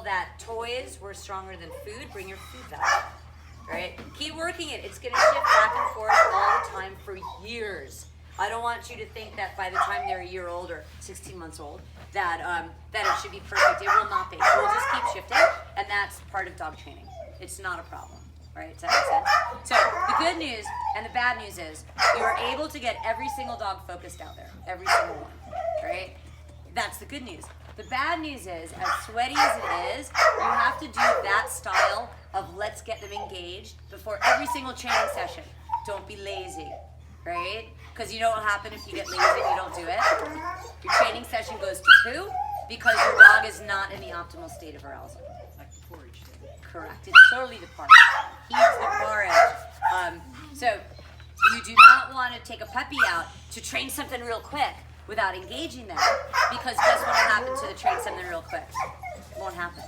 that toys were stronger than food, bring your food value, right? Keep working it. It's going to shift back and forth all the time for years. I don't want you to think that by the time they're a year old or 16 months old, that it should be perfect. It will not be. It will just keep shifting, and that's part of dog training. It's not a problem, right? Does that make sense? So the good news and the bad news is you are able to get every single dog focused out there, every single one, right? That's the good news. The bad news is, as sweaty as it is, you have to do that style of let's get them engaged before every single training session. Don't be lazy, right? Because you know what will happen if you get lazy and you don't do it? Your training session goes to poo because your dog is not in the optimal state of arousal. Like the porridge thing. Correct. It's totally the porridge. Eats the porridge. So you do not want to take a puppy out to train something real quick without engaging them, because guess what will happen to the train something real quick? It won't happen.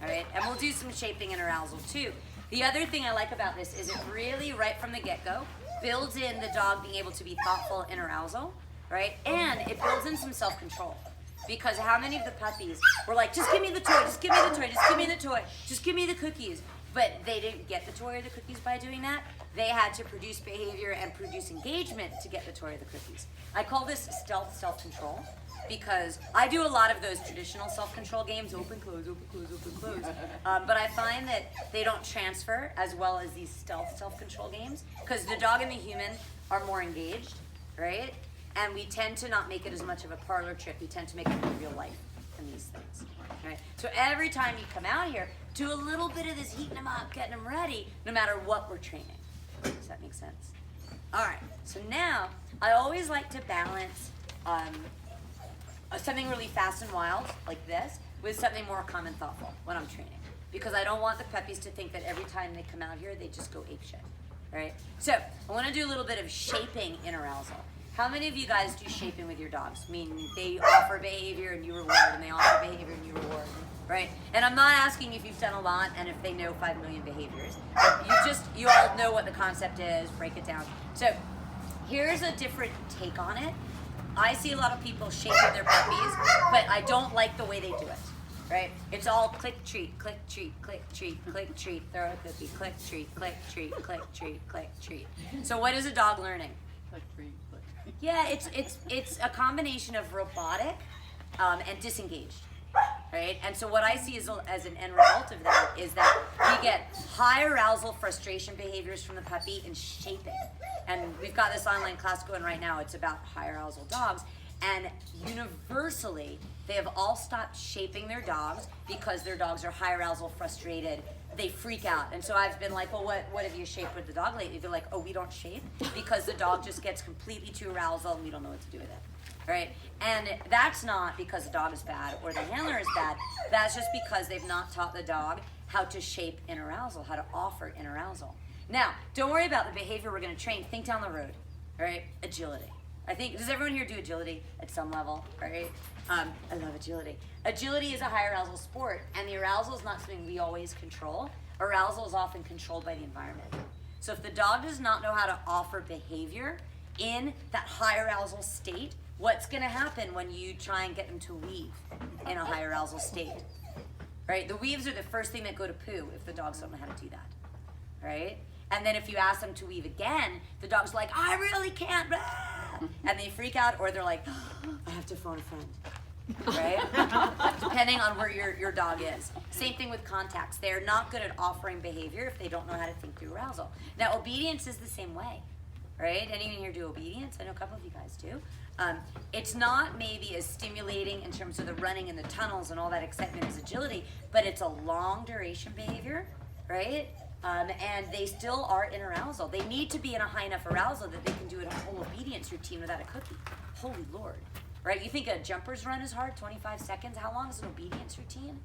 All right? And we'll do some shaping and arousal too. The other thing I like about this is it really, right from the get-go, builds in the dog being able to be thoughtful in arousal, right? And it builds in some self-control. Because how many of the puppies were like, just give me the toy, just give me the toy, just give me the toy, just give me the cookies. But they didn't get the toy or the cookies by doing that. They had to produce behavior and produce engagement to get the toy or the cookies. I call this stealth self-control because I do a lot of those traditional self-control games, open, close, open, close, open, close. But I find that they don't transfer as well as these stealth self-control games because the dog and the human are more engaged, right? And we tend to not make it as much of a parlor trick. We tend to make it in real life in these things, right? So every time you come out here, do a little bit of this heating them up, getting them ready, no matter what we're training. Does that make sense? All right, so now I always like to balance something really fast and wild, like this, with something more calm and thoughtful when I'm training. Because I don't want the puppies to think that every time they come out here, they just go apeshit, right? So I want to do a little bit of shaping in arousal. How many of you guys do shaping with your dogs? Meaning they offer behavior and you reward, and they offer behavior and you reward, right? And I'm not asking if you've done a lot and if they know 5 million behaviors. You all know what the concept is, break it down. So here's a different take on it. I see a lot of people shaping their puppies, but I don't like the way they do it, right? It's all click, treat, click, treat, click, treat, click, treat, throw a cookie, click, treat, click, treat, click, treat, click, treat. So what is a dog learning? Click, treat, click. Yeah, it's a combination of robotic and disengaged, right? And so what I see as an end result of that is that we get high arousal frustration behaviors from the puppy in shaping. And we've got this online class going right now. It's about high arousal dogs. And universally, they have all stopped shaping their dogs because their dogs are high arousal frustrated. They freak out. And so I've been like, well, what have you shaped with the dog lately? They're like, oh, we don't shape because the dog just gets completely too arousal and we don't know what to do with it, right? And that's not because the dog is bad or the handler is bad. That's just because they've not taught the dog how to shape in arousal, how to offer in arousal. Now, don't worry about the behavior we're going to train. Think down the road, right? Agility. I think, does everyone here do agility at some level, right? I love agility. Agility is a high arousal sport, and the arousal is not something we always control. Arousal is often controlled by the environment. So if the dog does not know how to offer behavior in that high arousal state, what's going to happen when you try and get them to weave in a high arousal state, right? The weaves are the first thing that go to poo if the dogs don't know how to do that, right? And then if you ask them to weave again, the dog's like, I really can't, and they freak out, or they're like, I have to phone a friend, right? Depending on where your dog is. Same thing with contacts. They're not good at offering behavior if they don't know how to think through arousal. Now, obedience is the same way, right? Anyone here do obedience? I know a couple of you guys do. It's not maybe as stimulating in terms of the running in the tunnels and all that excitement as agility, but it's a long duration behavior, right? And they still are in arousal. They need to be in a high enough arousal that they can do a whole obedience routine without a cookie. Holy Lord, right? You think a jumper's run is hard, 25 seconds? How long is an obedience routine?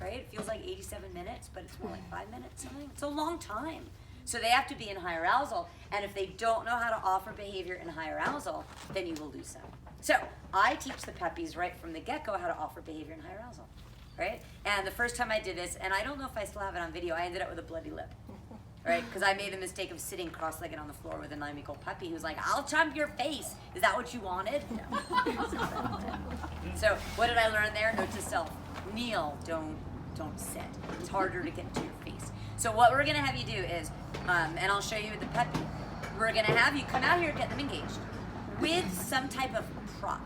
Right? It feels like 87 minutes, but it's more like 5 minutes something. It's a long time. So they have to be in high arousal, and if they don't know how to offer behavior in high arousal, then you will lose them. So I teach the puppies right from the get-go how to offer behavior in high arousal. Right? And the first time I did this, and I don't know if I still have it on video, I ended up with a bloody lip. Right? Because I made the mistake of sitting cross-legged on the floor with a 9-week-old puppy who was like, I'll chomp your face. Is that what you wanted? No. So what did I learn there? Note to self. Kneel, don't don't sit. It's harder to get into your face. So what we're gonna have you do is, and I'll show you with the puppy, we're gonna have you come out here and get them engaged with some type of prop,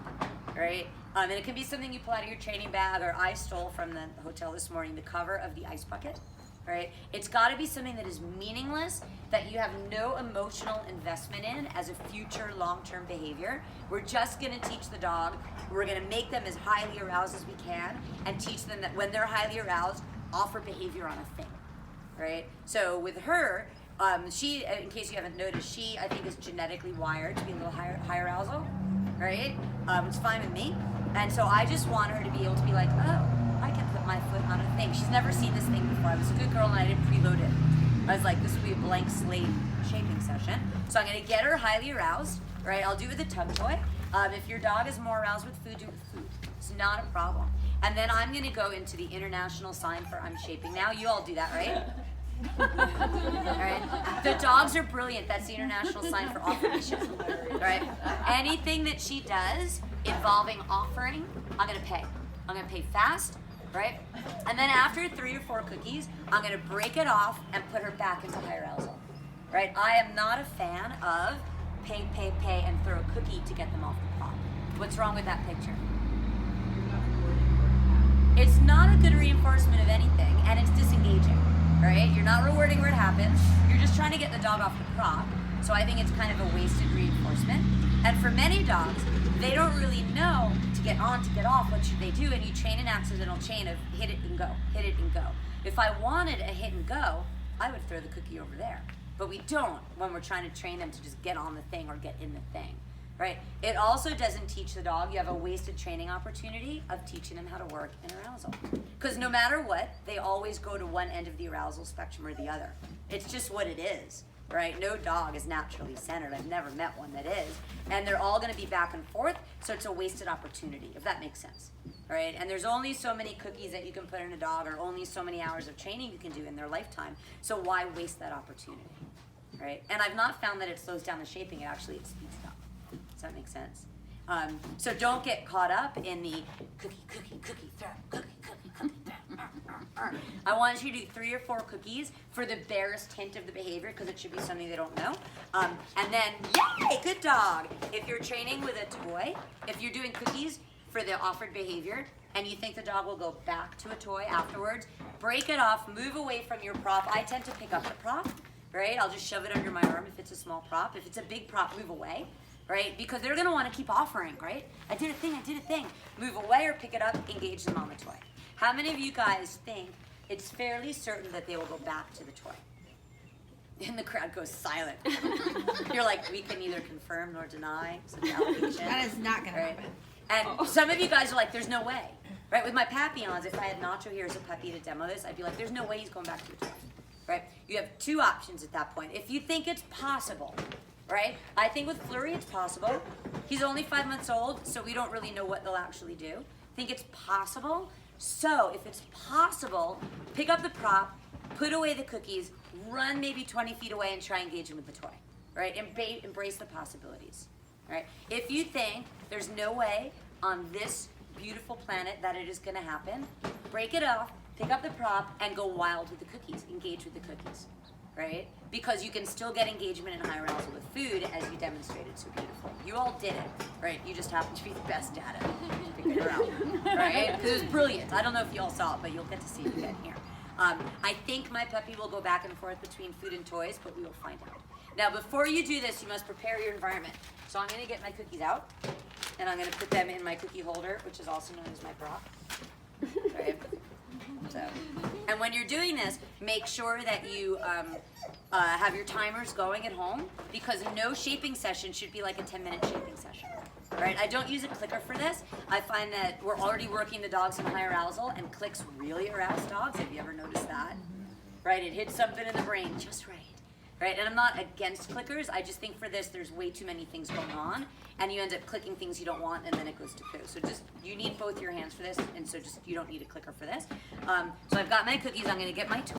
right? And it can be something you pull out of your training bag, or I stole from the hotel this morning, the cover of the ice bucket, right? It's gotta be something that is meaningless, that you have no emotional investment in as a future long-term behavior. We're just gonna teach the dog, we're gonna make them as highly aroused as we can, and teach them that when they're highly aroused, offer behavior on a thing, right? So with her, she, in case you haven't noticed, she, I think, is genetically wired to be a little high arousal, right? It's fine with me. And so I just want her to be able to be like, oh, I can put my foot on a thing. She's never seen this thing before. I was a good girl and I didn't preload it. I was like, this will be a blank slate shaping session. So I'm gonna get her highly aroused, right? I'll do it with a tug toy. If your dog is more aroused with food, do it with food. It's not a problem. And then I'm gonna go into the international sign for I'm shaping now. You all do that, right? All right. The dogs are brilliant. That's the international sign for affirmation. All right. Anything that she does involving offering, I'm gonna pay. I'm gonna pay fast, right? And then after 3 or 4 cookies, I'm gonna break it off and put her back into high arousal, right? I am not a fan of pay, and throw a cookie to get them off the prop. What's wrong with that picture? It's not a good reinforcement of anything, and it's disengaging, right? You're not rewarding where it happens. You're just trying to get the dog off the prop. So I think it's kind of a wasted reinforcement. And for many dogs, they don't really know to get on, to get off, what should they do? And you train an accidental chain of hit it and go, hit it and go. If I wanted a hit and go, I would throw the cookie over there. But we don't when we're trying to train them to just get on the thing or get in the thing, right? It also doesn't teach the dog. You have a wasted training opportunity of teaching them how to work in arousal. Because no matter what, they always go to one end of the arousal spectrum or the other. It's just what it is, right? No dog is naturally centered. I've never met one that is. And they're all gonna be back and forth, so it's a wasted opportunity, if that makes sense, right? And there's only so many cookies that you can put in a dog, or only so many hours of training you can do in their lifetime, so why waste that opportunity, right? And I've not found that it slows down the shaping, it speeds it up. Does that make sense? So don't get caught up in the cookie, throw, cookie, throw. I want you to do 3 or 4 cookies for the barest hint of the behavior, because it should be something they don't know. And then, yay, good dog. If you're training with a toy, if you're doing cookies for the offered behavior, and you think the dog will go back to a toy afterwards, break it off, move away from your prop. I tend to pick up the prop, right? I'll just shove it under my arm if it's a small prop. If it's a big prop, move away. Right? Because they're gonna wanna keep offering, right? I did a thing. Move away or pick it up, engage them on the toy. How many of you guys think it's fairly certain that they will go back to the toy? And the crowd goes silent. You're like, we can neither confirm nor deny such allegation. That is not gonna right? happen. And some of you guys are like, there's no way. Right? With my Papillons, if I had Nacho here as a puppy to demo this, I'd be like, there's no way he's going back to the toy. Right? You have 2 options at that point. If you think it's possible, right? I think with Flurry it's possible. He's only 5 months old, so we don't really know what they'll actually do. I think it's possible. So if it's possible, pick up the prop, put away the cookies, run maybe 20 feet away and try engaging with the toy, right? Embrace the possibilities, right? If you think there's no way on this beautiful planet that it is gonna happen, break it off, pick up the prop, and go wild with the cookies, engage with the cookies. Right? Because you can still get engagement and high arousal with food, as you demonstrated so beautifully. You all did it, right? You just happen to be the best at it. Figure it out, right? Because it was brilliant. I don't know if you all saw it, but you'll get to see it again here. I think my puppy will go back and forth between food and toys, but we will find out. Now, before you do this, you must prepare your environment. So I'm going to get my cookies out, and I'm going to put them in my cookie holder, which is also known as my prop. Right? So, and when you're doing this, make sure that you have your timers going at home, because no shaping session should be like a 10-minute shaping session. Right? I don't use a clicker for this. I find that we're already working the dogs in high arousal, and clicks really arouse dogs. Have you ever noticed that? Right? It hits something in the brain just right. Right? And I'm not against clickers. I just think for this, there's way too many things going on, and you end up clicking things you don't want, and then it goes to poo. So just, you need both your hands for this, and so just, you don't need a clicker for this. So I've got my cookies. I'm going to get my